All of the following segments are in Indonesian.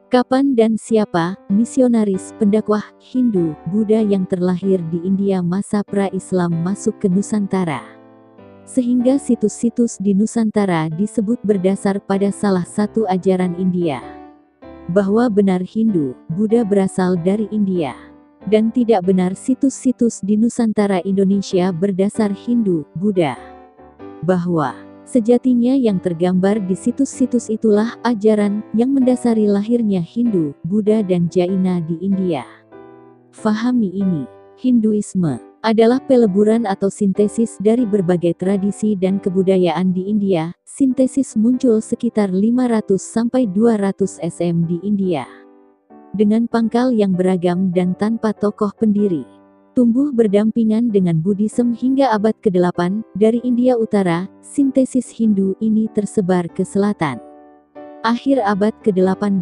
Kapan dan siapa misionaris pendakwah Hindu, Buddha yang terlahir di India masa pra-Islam masuk ke Nusantara? Sehingga situs-situs di Nusantara disebut berdasar pada salah satu ajaran India. Bahwa benar Hindu, Buddha berasal dari India. Dan tidak benar situs-situs di Nusantara Indonesia berdasar Hindu, Buddha. Bahwa sejatinya yang tergambar di situs-situs itulah ajaran yang mendasari lahirnya Hindu, Buddha dan Jaina di India. Fahami ini, Hinduisme adalah peleburan atau sintesis dari berbagai tradisi dan kebudayaan di India. Sintesis muncul sekitar 500-200 SM di India. Dengan pangkal yang beragam dan tanpa tokoh pendiri. Tumbuh berdampingan dengan Buddhisme hingga abad ke-8, dari India Utara, sintesis Hindu ini tersebar ke selatan. Akhir abad ke-18,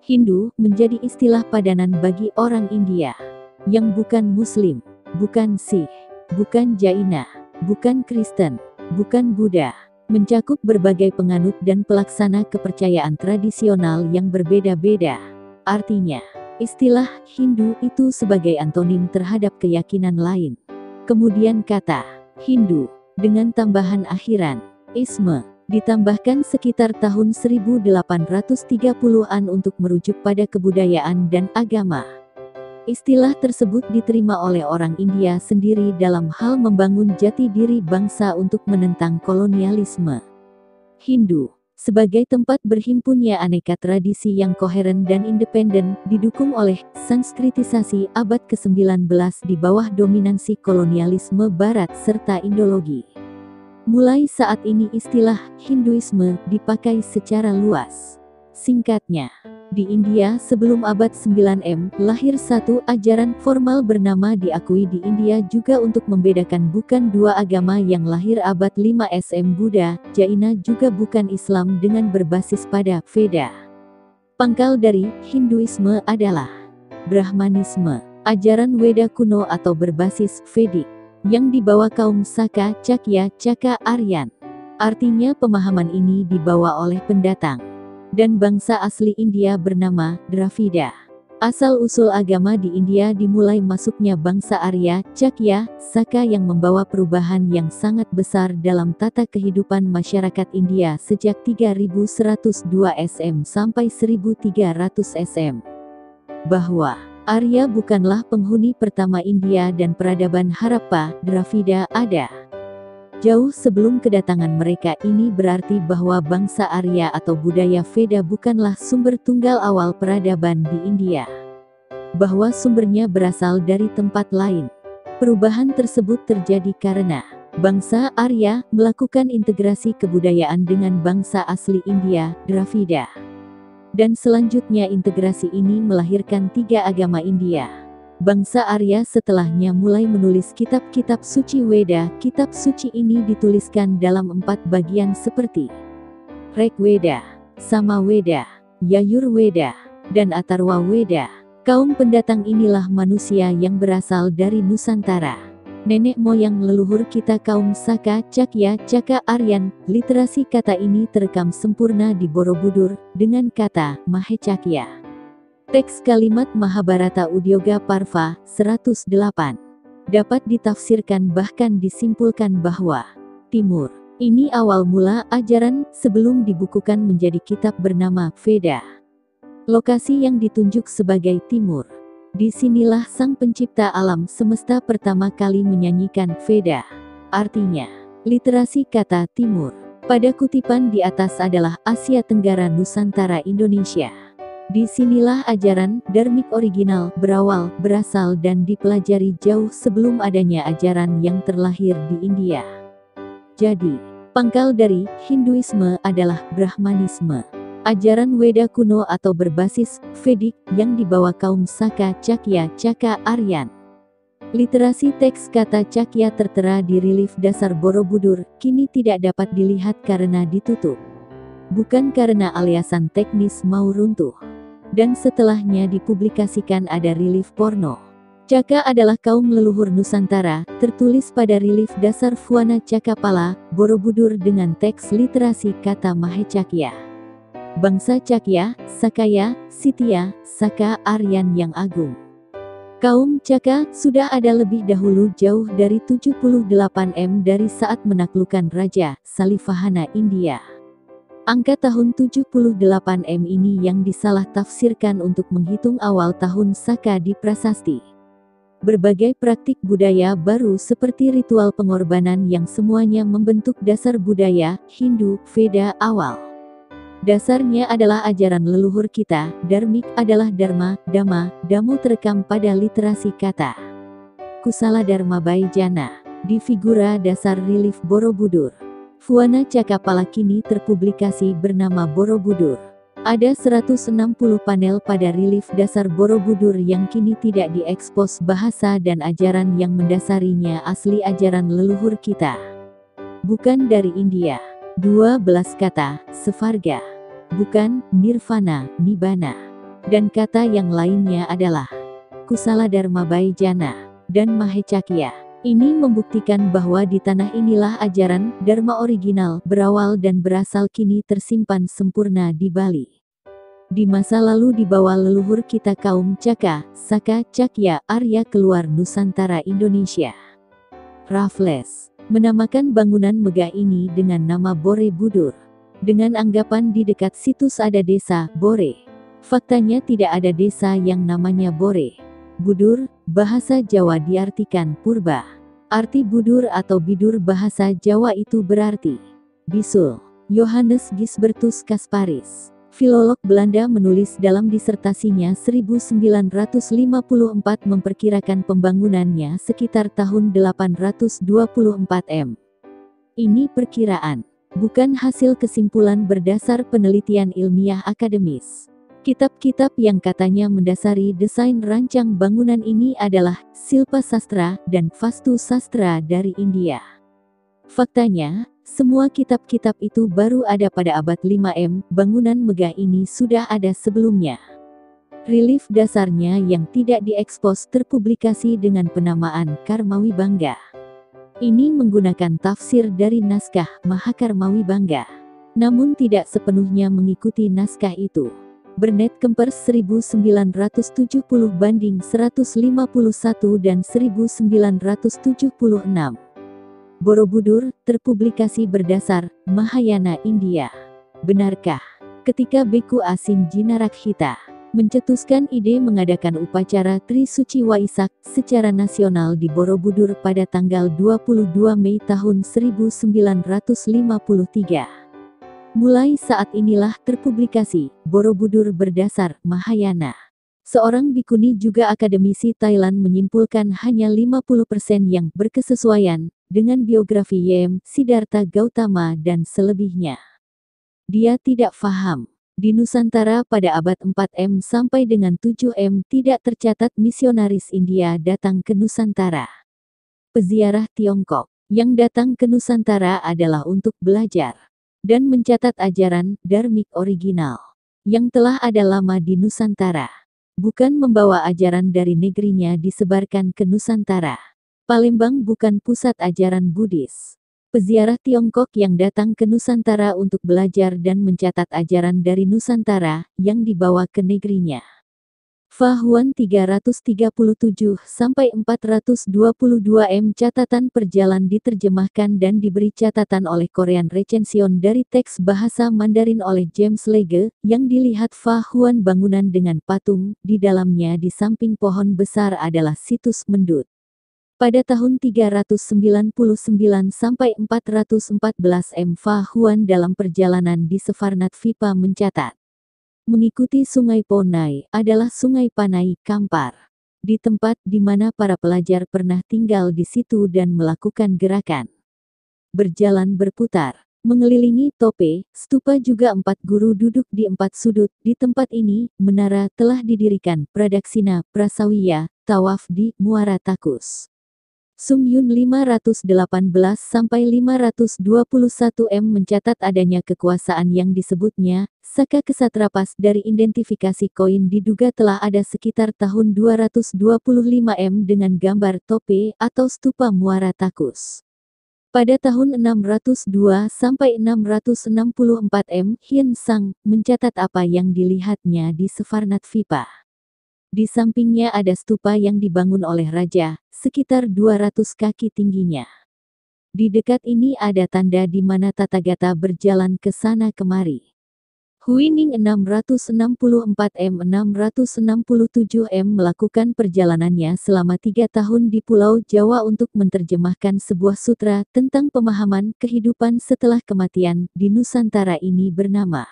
Hindu menjadi istilah padanan bagi orang India yang bukan Muslim, bukan Sikh, bukan Jaina, bukan Kristen, bukan Buddha, mencakup berbagai penganut dan pelaksana kepercayaan tradisional yang berbeda-beda. Artinya, istilah Hindu itu sebagai antonim terhadap keyakinan lain. Kemudian kata Hindu dengan tambahan akhiran isme ditambahkan sekitar tahun 1830-an untuk merujuk pada kebudayaan dan agama. Istilah tersebut diterima oleh orang India sendiri dalam hal membangun jati diri bangsa untuk menentang kolonialisme. Hindu sebagai tempat berhimpunnya aneka tradisi yang koheren dan independen, didukung oleh sanskritisasi abad ke-19 di bawah dominansi kolonialisme Barat serta Indologi. Mulai saat ini istilah Hinduisme dipakai secara luas. Singkatnya, di India sebelum abad 9M, lahir satu ajaran formal bernama diakui di India juga untuk membedakan bukan dua agama yang lahir abad 5 SM Buddha, Jaina juga bukan Islam dengan berbasis pada Veda. Pangkal dari Hinduisme adalah Brahmanisme, ajaran Weda kuno atau berbasis Vedik, yang dibawa kaum Saka, Cakya, Caka, Aryan. Artinya pemahaman ini dibawa oleh pendatang dan bangsa asli India bernama Dravida. Asal-usul agama di India dimulai masuknya bangsa Arya, Cakya, Saka yang membawa perubahan yang sangat besar dalam tata kehidupan masyarakat India sejak 3102 SM sampai 1300 SM. Bahwa Arya bukanlah penghuni pertama India dan peradaban Harappa, Dravida ada jauh sebelum kedatangan mereka. Ini berarti bahwa bangsa Arya atau budaya Veda bukanlah sumber tunggal awal peradaban di India. Bahwa sumbernya berasal dari tempat lain. Perubahan tersebut terjadi karena bangsa Arya melakukan integrasi kebudayaan dengan bangsa asli India, Dravida. Dan selanjutnya integrasi ini melahirkan 3 agama India. Bangsa Arya setelahnya mulai menulis kitab-kitab suci Weda. Kitab suci ini dituliskan dalam 4 bagian seperti Rig Weda, Samaweda, Yajurveda, dan Atharva Weda. Kaum pendatang inilah manusia yang berasal dari Nusantara. Nenek moyang leluhur kita kaum Saka, Cakya, Caka, Aryan. Literasi kata ini terekam sempurna di Borobudur dengan kata Mahecakya. Teks kalimat Mahabharata Udyoga Parva 108 dapat ditafsirkan bahkan disimpulkan bahwa Timur ini awal mula ajaran sebelum dibukukan menjadi kitab bernama Veda. Lokasi yang ditunjuk sebagai Timur. Disinilah sang pencipta alam semesta pertama kali menyanyikan Veda. Artinya, literasi kata Timur pada kutipan di atas adalah Asia Tenggara Nusantara Indonesia. Disinilah ajaran dharmik original berasal dan dipelajari jauh sebelum adanya ajaran yang terlahir di India. Jadi, pangkal dari Hinduisme adalah Brahmanisme, ajaran Weda kuno atau berbasis Vedik yang dibawa kaum Saka, Cakya, Caka, Aryan. Literasi teks kata Cakya tertera di relief dasar Borobudur, kini tidak dapat dilihat karena ditutup. Bukan karena aliasan teknis mau runtuh. Dan setelahnya dipublikasikan ada relief porno. Caka adalah kaum leluhur Nusantara, tertulis pada relief dasar Fuana Cakapala, Borobudur dengan teks literasi kata Mahecakya. Bangsa Cakya, Sakaya, Sitya, Saka, Aryan yang agung. Kaum Caka sudah ada lebih dahulu jauh dari 78M dari saat menaklukkan Raja Salivahana India. Angka tahun 78M ini yang disalah tafsirkan untuk menghitung awal tahun Saka di prasasti. Berbagai praktik budaya baru seperti ritual pengorbanan yang semuanya membentuk dasar budaya Hindu Veda awal. Dasarnya adalah ajaran leluhur kita, dharmik adalah dharma, dhamma, dhammo terekam pada literasi kata. Kusala Dharma Baijana, di figura dasar relief Borobudur. Fuana Cakapala kini terpublikasi bernama Borobudur. Ada 160 panel pada relief dasar Borobudur yang kini tidak diekspos bahasa dan ajaran yang mendasarinya asli ajaran leluhur kita. Bukan dari India. 12 kata, Sevarga. Bukan, Nirvana, Nibbana. Dan kata yang lainnya adalah Kusala Dharma Baijana dan Mahecakya. Ini membuktikan bahwa di tanah inilah ajaran Dharma original berawal dan berasal kini tersimpan sempurna di Bali. Di masa lalu dibawa leluhur kita kaum Caka, Saka, Cakya, Arya keluar Nusantara Indonesia. Raffles menamakan bangunan megah ini dengan nama Borobudur. Dengan anggapan di dekat situs ada desa Bore. Faktanya tidak ada desa yang namanya Bore. Budur, bahasa Jawa diartikan purba. Arti budur atau bidur bahasa Jawa itu berarti bisul. Johannes Gisbertus Kasparis, filolog Belanda menulis dalam disertasinya 1954 memperkirakan pembangunannya sekitar tahun 824M. Ini perkiraan, bukan hasil kesimpulan berdasar penelitian ilmiah akademis. Kitab-kitab yang katanya mendasari desain rancang bangunan ini adalah Silpa Sastra dan Vastu Sastra dari India. Faktanya, semua kitab-kitab itu baru ada pada abad 5M, bangunan megah ini sudah ada sebelumnya. Relief dasarnya yang tidak diekspos terpublikasi dengan penamaan Karmawibangga. Ini menggunakan tafsir dari naskah Mahakarmawibangga. Namun tidak sepenuhnya mengikuti naskah itu. Bernet Kempers 1970 banding 151 dan 1976. Borobudur, terpublikasi berdasar Mahayana India. Benarkah? Ketika Beku Asin Jinarakhita mencetuskan ide mengadakan upacara Trisuci Waisak secara nasional di Borobudur pada tanggal 22 Mei tahun 1953. Mulai saat inilah terpublikasi Borobudur berdasar Mahayana. Seorang bikuni juga akademisi Thailand menyimpulkan hanya 50% yang berkesesuaian dengan biografi Yem, Siddhartha Gautama dan selebihnya. Dia tidak faham. Di Nusantara pada abad 4M sampai dengan 7M tidak tercatat misionaris India datang ke Nusantara. Peziarah Tiongkok yang datang ke Nusantara adalah untuk belajar dan mencatat ajaran dharmik original yang telah ada lama di Nusantara. Bukan membawa ajaran dari negerinya disebarkan ke Nusantara. Palembang bukan pusat ajaran Buddhis. Peziarah Tiongkok yang datang ke Nusantara untuk belajar dan mencatat ajaran dari Nusantara yang dibawa ke negerinya. Fahuan 337-422M catatan perjalanan diterjemahkan dan diberi catatan oleh Korean recension dari teks bahasa Mandarin oleh James Legge, yang dilihat Fahuan bangunan dengan patung, di dalamnya di samping pohon besar adalah situs mendut. Pada tahun 399-414M Fahuan dalam perjalanan di Sefarnat Vipa mencatat. Mengikuti Sungai Ponai adalah Sungai Panai, Kampar. Di tempat di mana para pelajar pernah tinggal di situ dan melakukan gerakan berjalan berputar, mengelilingi tope, stupa juga 4 guru duduk di 4 sudut. Di tempat ini, menara telah didirikan, pradaksina, prasawiya, tawaf di Muara Takus. Sung Yun 518-521M mencatat adanya kekuasaan yang disebutnya Saka Kesatrapas. Dari identifikasi koin diduga telah ada sekitar tahun 225M dengan gambar tope atau stupa Muara Takus. Pada tahun 602–664 Hiên Sang mencatat apa yang dilihatnya di Svarnathvipa. Di sampingnya ada stupa yang dibangun oleh raja, sekitar 200 kaki tingginya. Di dekat ini ada tanda di mana Tathagata berjalan ke sana kemari. Huining 664–667 melakukan perjalanannya selama 3 tahun di Pulau Jawa untuk menerjemahkan sebuah sutra tentang pemahaman kehidupan setelah kematian di Nusantara ini bernama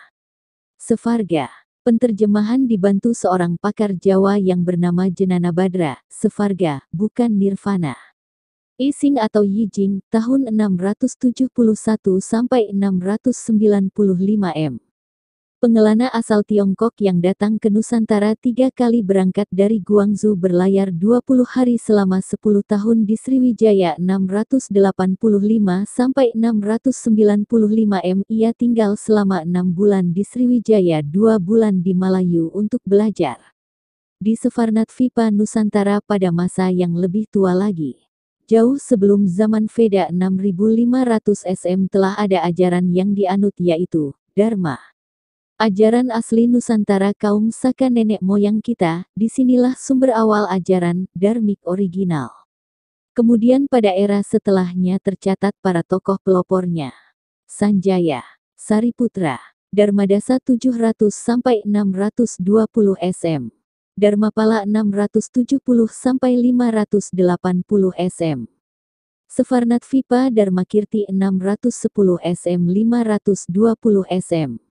Svarga. Penterjemahan dibantu seorang pakar Jawa yang bernama Jenana Badra. Svarga, bukan nirvana. Ising atau Yijing, tahun 671–695 Pengelana asal Tiongkok yang datang ke Nusantara 3 kali berangkat dari Guangzhou berlayar 20 hari selama 10 tahun di Sriwijaya 685–695 Ia tinggal selama 6 bulan di Sriwijaya 2 bulan di Malayu untuk belajar di Svarnathvipa Nusantara pada masa yang lebih tua lagi. Jauh sebelum zaman Veda 6500 SM telah ada ajaran yang dianut yaitu Dharma. Ajaran asli Nusantara kaum Saka nenek moyang kita, disinilah sumber awal ajaran Dharmik original. Kemudian pada era setelahnya tercatat para tokoh pelopornya. Sanjaya, Sariputra, Dharmadasa 700–620 SM. Dharmapala 670–580 SM. Svarnathvipa Dharmakirti 610 SM 520 SM.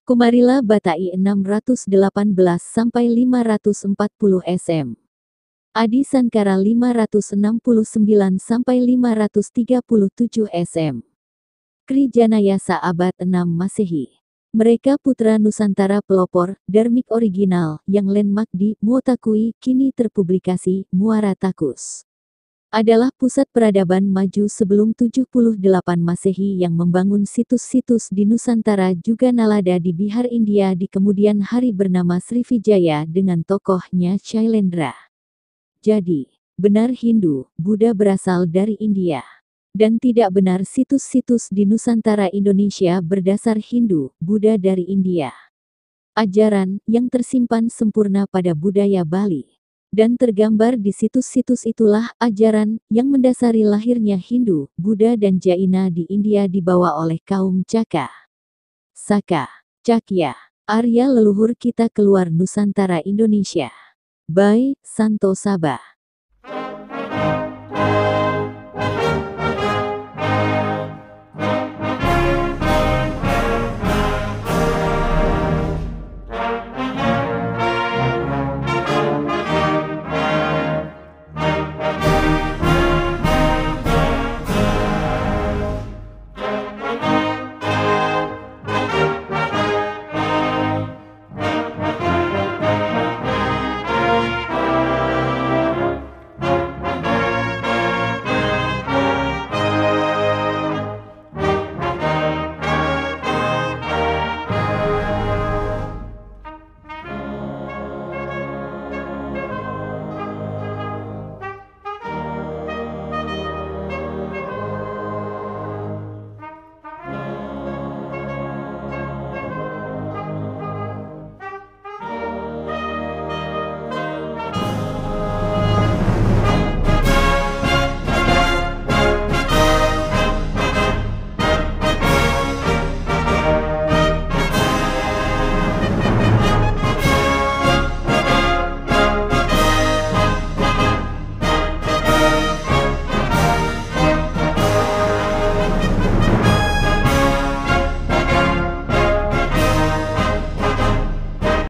Kumarila Batai 618–540 SM. Adi Sankara 569–537 SM. Kri Janayasa abad 6 Masehi. Mereka putra Nusantara pelopor, Dharmik original, yang landmark di Muotakui kini terpublikasi, Muara Takus. Adalah pusat peradaban maju sebelum 78 Masehi yang membangun situs-situs di Nusantara juga Nalada di Bihar India di kemudian hari bernama Sriwijaya dengan tokohnya Shailendra. Jadi, benar Hindu, Buddha berasal dari India. Dan tidak benar situs-situs di Nusantara Indonesia berdasar Hindu, Buddha dari India. Ajaran yang tersimpan sempurna pada budaya Bali. Dan tergambar di situs-situs itulah ajaran yang mendasari lahirnya Hindu, Buddha dan Jaina di India dibawa oleh kaum Caka, Saka, Cakya, Arya leluhur kita keluar Nusantara Indonesia. By Santo Sabah.